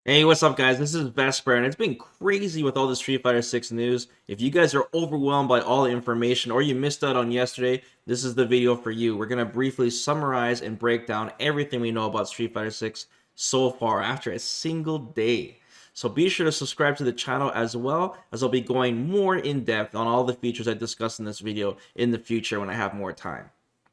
Hey, what's up, guys? This is Vesper, and it's been crazy with all the Street Fighter 6 news. If you guys are overwhelmed by all the information or you missed out on yesterday, this is the video for you. We're going to briefly summarize and break down everything we know about Street Fighter 6 so far after a single day. So be sure to subscribe to the channel as well, as I'll be going more in depth on all the features I discussed in this video in the future when I have more time.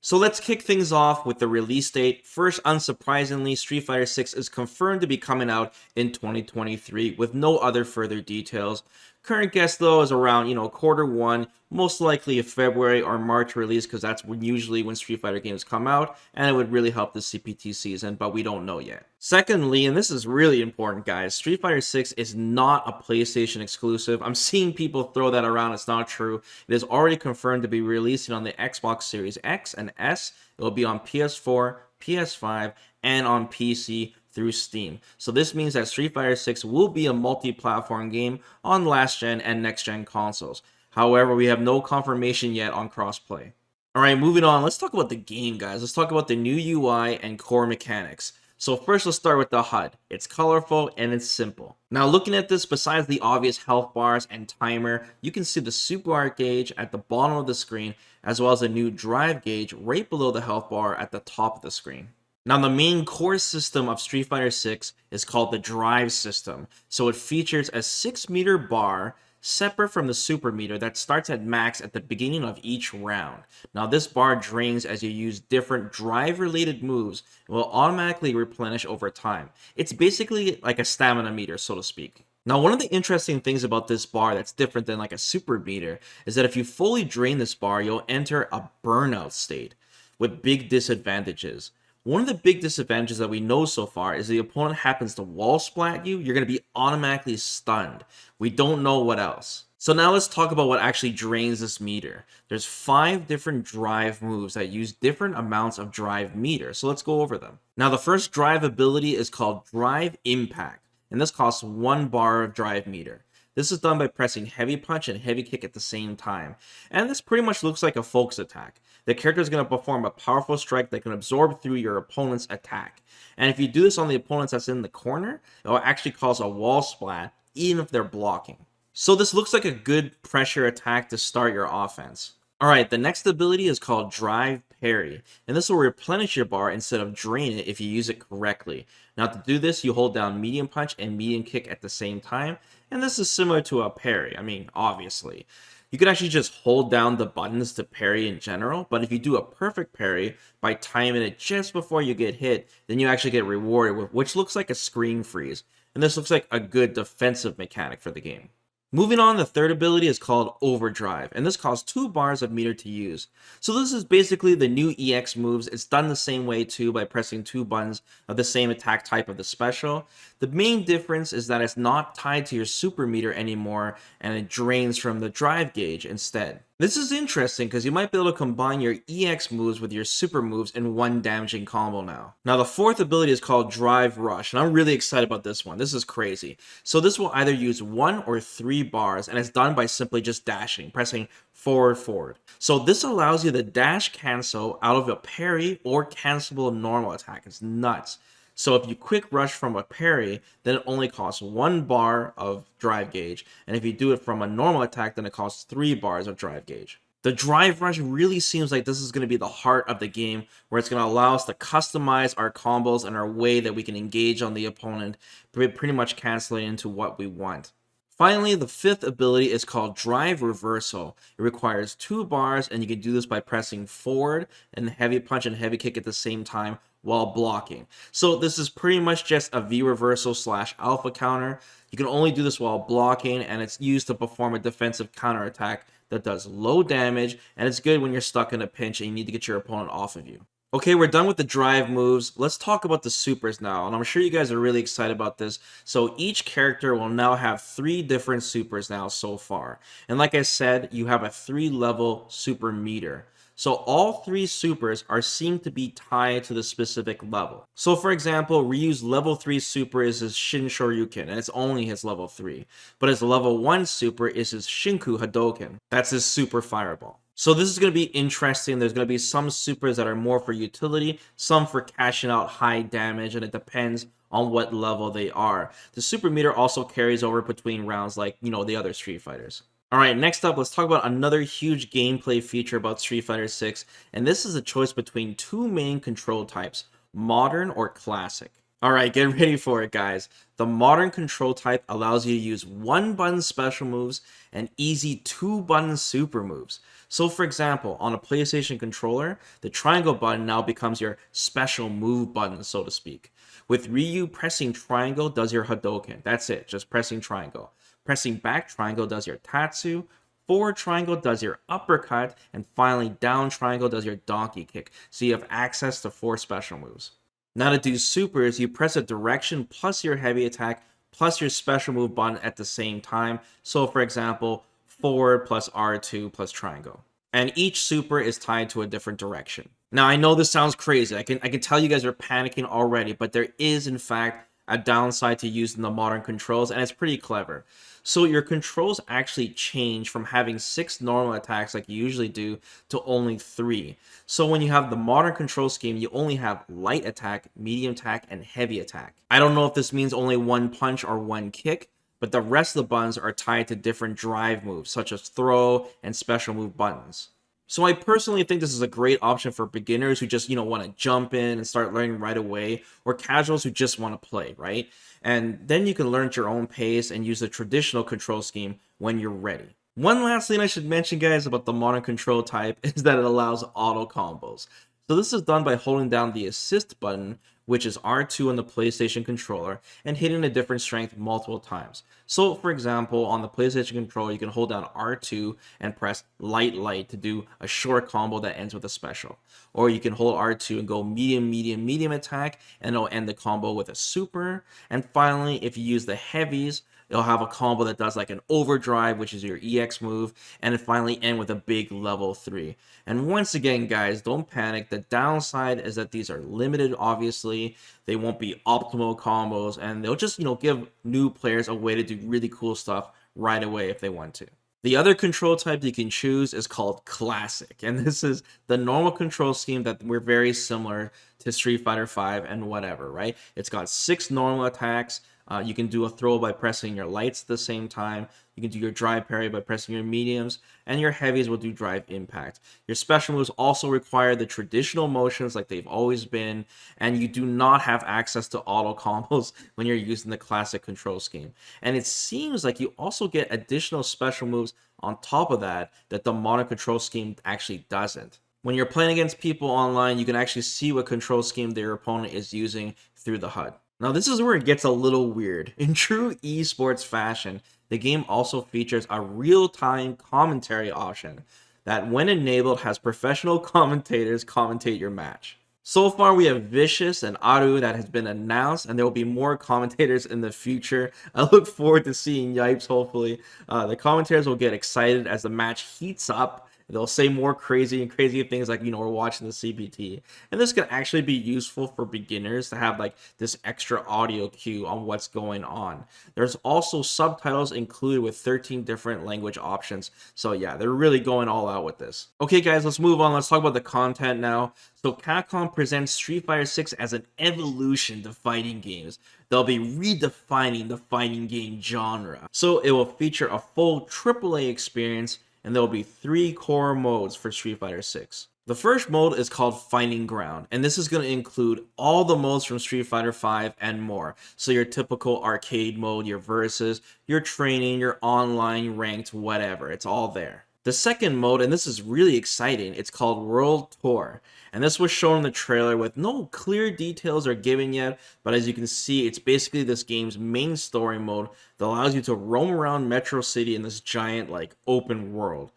So let's kick things off with the release date. First, unsurprisingly, Street Fighter 6 is confirmed to be coming out in 2023 with no other further details. Current guess though is around, Q1, most likely a February or March release because that's usually when Street Fighter games come out, and it would really help the CPT season, but we don't know yet. Secondly, and this is really important, guys, Street Fighter 6 is not a PlayStation exclusive. I'm seeing people throw that around. It's not true. It is already confirmed to be releasing on the Xbox Series X and S. It will be on PS4, PS5, and on PC through Steam. So this means that Street Fighter 6 will be a multi-platform game on last-gen and next-gen consoles. However, we have no confirmation yet on crossplay. Alright, moving on, let's talk about the game, guys. Let's talk about the new UI and core mechanics. So first, let's start with the HUD. It's colorful and it's simple. Now looking at this, besides the obvious health bars and timer, you can see the super art gauge at the bottom of the screen, as well as a new drive gauge right below the health bar at the top of the screen. Now, the main core system of Street Fighter 6 is called the Drive System. So it features a 6-meter bar separate from the super meter that starts at max at the beginning of each round. Now, this bar drains as you use different drive-related moves and will automatically replenish over time. It's basically like a stamina meter, so to speak. Now, one of the interesting things about this bar that's different than like a super meter is that if you fully drain this bar, you'll enter a burnout state with big disadvantages. One of the big disadvantages that we know so far is the opponent happens to wall splat you, you're going to be automatically stunned. We don't know what else. So now let's talk about what actually drains this meter. There's 5 different drive moves that use different amounts of drive meter. So let's go over them. Now the first drive ability is called Drive Impact, and this costs 1 bar of drive meter. This is done by pressing heavy punch and heavy kick at the same time. And this pretty much looks like a focus attack. The character is going to perform a powerful strike that can absorb through your opponent's attack. And if you do this on the opponents that's in the corner, it will actually cause a wall splat, even if they're blocking. So this looks like a good pressure attack to start your offense. Alright, the next ability is called Drive Parry, and this will replenish your bar instead of drain it if you use it correctly. Now to do this, you hold down medium punch and medium kick at the same time, and this is similar to a parry, obviously. You can actually just hold down the buttons to parry in general, but if you do a perfect parry by timing it just before you get hit, then you actually get rewarded with which looks like a screen freeze, and this looks like a good defensive mechanic for the game. Moving on, the third ability is called Overdrive, and this costs 2 bars of meter to use. So this is basically the new EX moves. It's done the same way too by pressing 2 buttons of the same attack type of the special. The main difference is that it's not tied to your super meter anymore, and it drains from the drive gauge instead. This is interesting because you might be able to combine your EX moves with your super moves in one damaging combo now. Now the fourth ability is called Drive Rush, and I'm really excited about this one. This is crazy. So this will either use 1 or 3 bars, and it's done by simply just dashing, pressing forward. So this allows you to dash cancel out of a parry or cancelable normal attack. It's nuts. So if you quick rush from a parry, then it only costs 1 bar of drive gauge. And if you do it from a normal attack, then it costs 3 bars of drive gauge. The drive rush really seems like this is going to be the heart of the game, where it's going to allow us to customize our combos and our way that we can engage on the opponent, pretty much canceling into what we want. Finally, the fifth ability is called Drive Reversal. It requires 2 bars, and you can do this by pressing forward and heavy punch and heavy kick at the same time while blocking. So this is pretty much just a V reversal / alpha counter. You can only do this while blocking, and it's used to perform a defensive counterattack that does low damage, and it's good when you're stuck in a pinch and you need to get your opponent off of you. Okay, we're done with the drive moves. Let's talk about the supers now, and I'm sure you guys are really excited about this. So each character will now have 3 different supers now so far. And like I said, you have a 3-level super meter. So all 3 supers are seen to be tied to the specific level. So for example, Ryu's level 3 super is his Shin Shoryuken, and it's only his level 3. But his level 1 super is his Shinku Hadoken. That's his super fireball. So this is going to be interesting. There's going to be some supers that are more for utility, some for cashing out high damage, and it depends on what level they are. The super meter also carries over between rounds like, the other Street Fighters. Alright, next up, let's talk about another huge gameplay feature about Street Fighter 6, and this is a choice between two main control types, Modern or Classic. Alright, get ready for it, guys. The Modern control type allows you to use one button special moves and easy two button super moves. So for example, on a PlayStation controller, the triangle button now becomes your special move button, so to speak. With Ryu, pressing triangle does your Hadouken. That's it, just pressing triangle. Pressing back triangle does your Tatsu, forward triangle does your uppercut, and finally down triangle does your donkey kick, so you have access to 4 special moves. Now to do supers, you press a direction plus your heavy attack plus your special move button at the same time, so for example, forward plus R2 plus triangle. And each super is tied to a different direction. Now I know this sounds crazy, I can tell you guys are panicking already, but there is in fact a downside to using the modern controls, and it's pretty clever. So your controls actually change from having 6 normal attacks like you usually do to only 3. So when you have the modern control scheme, you only have light attack, medium attack, and heavy attack. I don't know if this means only one punch or one kick, but the rest of the buttons are tied to different drive moves, such as throw and special move buttons. So I personally think this is a great option for beginners who just, want to jump in and start learning right away, or casuals who just want to play, right? And then you can learn at your own pace and use the traditional control scheme when you're ready. One last thing I should mention, guys, about the modern control type is that it allows auto combos. So this is done by holding down the assist button, which is R2 on the PlayStation controller, and hitting a different strength multiple times. So for example, on the PlayStation controller, you can hold down R2 and press light to do a short combo that ends with a special. Or you can hold R2 and go medium attack, and it'll end the combo with a super. And finally, if you use the heavies, it'll have a combo that does like an overdrive, which is your EX move, and then finally end with a big level 3. And once again, guys, don't panic. The downside is that these are limited, obviously. They won't be optimal combos, and they'll just, give new players a way to do really cool stuff right away if they want to. The other control type you can choose is called Classic, and this is the normal control scheme that we're very similar to Street Fighter V and whatever, right? It's got 6 normal attacks. You can do a throw by pressing your lights at the same time. You can do your drive parry by pressing your mediums, and your heavies will do drive impact. Your special moves also require the traditional motions like they've always been, and you do not have access to auto combos when you're using the classic control scheme. And it seems like you also get additional special moves on top of that the modern control scheme actually doesn't. When you're playing against people online, you can actually see what control scheme their opponent is using through the HUD. Now this is where it gets a little weird. In true esports fashion, the game also features a real-time commentary option that when enabled has professional commentators commentate your match. So far we have Vicious and Aru that has been announced, and there will be more commentators in the future. I look forward to seeing Yipes, hopefully. The commentators will get excited as the match heats up. They'll say more crazy things like, we're watching the CBT. And this can actually be useful for beginners to have like this extra audio cue on what's going on. There's also subtitles included with 13 different language options. So yeah, they're really going all out with this. Okay guys, let's move on. Let's talk about the content now. So Capcom presents Street Fighter 6 as an evolution to fighting games. They'll be redefining the fighting game genre. So it will feature a full AAA experience, and there will be 3 core modes for Street Fighter 6. The first mode is called Fighting Ground, and this is going to include all the modes from Street Fighter V and more. So your typical arcade mode, your versus, your training, your online, ranked, whatever. It's all there. The second mode, and this is really exciting, it's called World Tour. And this was shown in the trailer with no clear details are given yet, but as you can see, it's basically this game's main story mode that allows you to roam around Metro City in this giant, like, open world.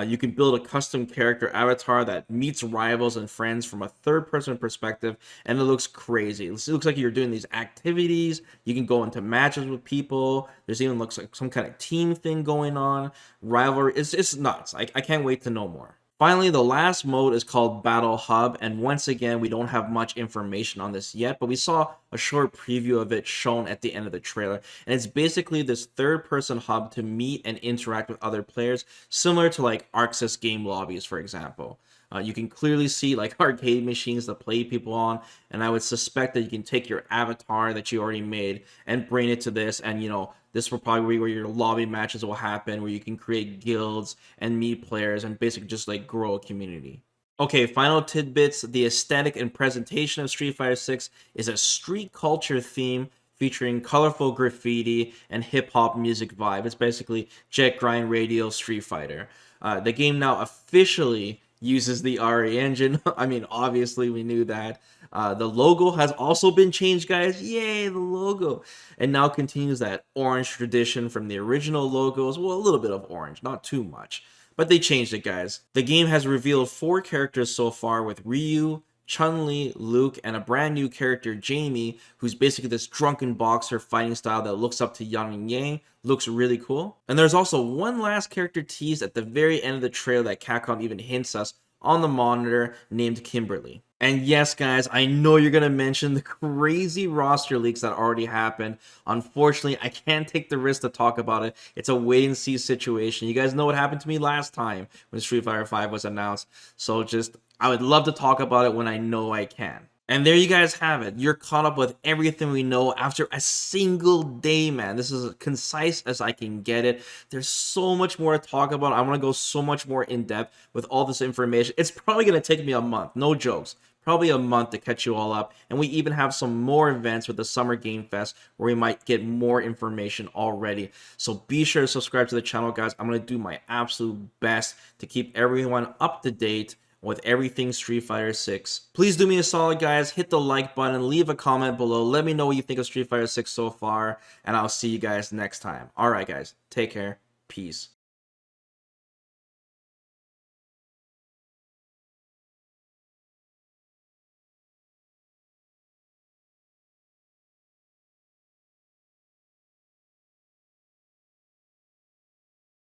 You can build a custom character avatar that meets rivals and friends from a third-person perspective, and it looks crazy. It looks like you're doing these activities. You can go into matches with people. There's even looks like some kind of team thing going on. Rivalry. It's nuts. I can't wait to know more. Finally, the last mode is called Battle Hub, and once again, we don't have much information on this yet, but we saw a short preview of it shown at the end of the trailer, and it's basically this third-person hub to meet and interact with other players, similar to like Arxis game lobbies, for example. You can clearly see like arcade machines to play people on, and I would suspect that you can take your avatar that you already made and bring it to this, and this will probably be where your lobby matches will happen, where you can create guilds and meet players and basically just like grow a community. Okay, final tidbits. The aesthetic and presentation of Street Fighter 6 is a street culture theme featuring colorful graffiti and hip hop music vibe. It's basically Jet Grind Radio Street Fighter. The game now officially uses the RE engine. I mean, obviously, we knew that. The logo has also been changed, guys. Yay, the logo. And now continues that orange tradition from the original logos. Well, a little bit of orange, not too much. But they changed it, guys. The game has revealed 4 characters so far, with Ryu, Chun-Li, Luke, and a brand new character, Jamie, who's basically this drunken boxer fighting style that looks up to Yang and Yang. Looks really cool. And there's also one last character teased at the very end of the trailer that Capcom even hints us on the monitor, named Kimberly. And yes, guys, I know you're going to mention the crazy roster leaks that already happened. Unfortunately, I can't take the risk to talk about it. It's a wait-and-see situation. You guys know what happened to me last time when Street Fighter V was announced. So I would love to talk about it when I know I can. And there you guys have it. You're caught up with everything we know after a single day, man. This is as concise as I can get it. There's so much more to talk about. I want to go so much more in depth with all this information. It's probably going to take me a month. No jokes. Probably a month to catch you all up. And we even have some more events with the Summer Game Fest where we might get more information already. So be sure to subscribe to the channel, guys. I'm going to do my absolute best to keep everyone up to date with everything Street Fighter 6. Please do me a solid, guys. Hit the like button, leave a comment below. Let me know what you think of Street Fighter 6 so far, and I'll see you guys next time. Alright, guys. Take care. Peace.